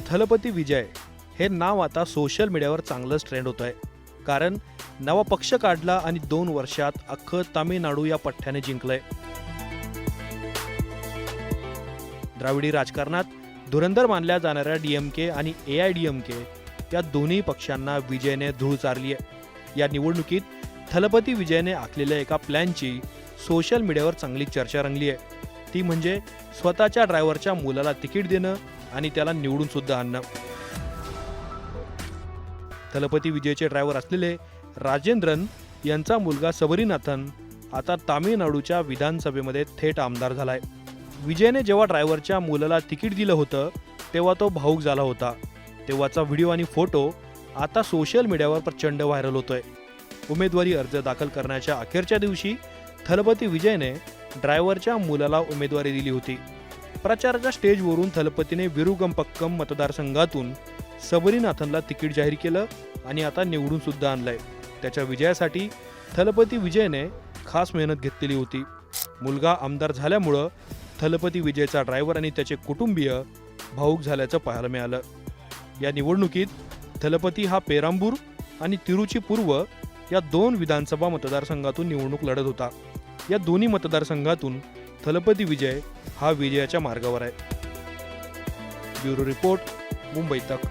थलपती विजय हे नाव आता सोशल मीडियावर चांगलंच ट्रेंड होत आहे. कारण नवा पक्ष काढला आणि 2 वर्षात अख्खं तामिळनाडू या पठ्ठ्याने जिंकलंय. द्राविडी राजकारणात धुरंधर मानल्या जाणाऱ्या DMK आणि AIDMK या दोन्ही पक्षांना विजयने धूळ चारली आहे. या निवडणुकीत थलपती विजयने आखलेल्या एका प्लॅनची सोशल मीडियावर चांगली चर्चा रंगली आहे. ती म्हणजे स्वतःच्या ड्रायव्हरच्या मुलाला तिकीट देणं आणि त्याला निवडून सुद्धा आणणं. थलपती विजयचे ड्रायव्हर असलेले राजेंद्रन यांचा मुलगा सबरीनाथन आता तामिळनाडूच्या विधानसभेमध्ये थेट आमदार झालाय. विजयने जेव्हा ड्रायव्हरच्या मुलाला तिकीट दिलं होतं तेव्हा तो भावूक झाला होता. तेव्हाचा व्हिडिओ आणि फोटो आता सोशल मीडियावर प्रचंड व्हायरल होतोय. उमेदवारी अर्ज दाखल करण्याच्या अखेरच्या दिवशी थलपती विजयने ड्रायव्हरच्या मुलाला उमेदवारी दिली होती. प्रचाराच्या स्टेजवरून थलपतीने विरुगंपक्कम मतदारसंघातून सबरीनाथनला तिकीट जाहीर केलं आणि आता निवडून सुद्धा आणलंय. त्याच्या विजयासाठी थलपती विजयने खास मेहनत घेतलेली होती. मुलगा आमदार झाल्यामुळं थलपती विजयचा ड्रायव्हर आणि त्याचे कुटुंबीय भावूक झाल्याचं पाहायला मिळालं. या निवडणुकीत थलपती हा पेरांबूर आणि तिरुचीपूर्व या 2 विधानसभा मतदारसंघातून निवडणूक लढत होता. या दोन्ही मतदारसंघातून थलपती विजय हा विजयाच्या मार्गावर आहे. ब्युरो रिपोर्ट, मुंबई तक.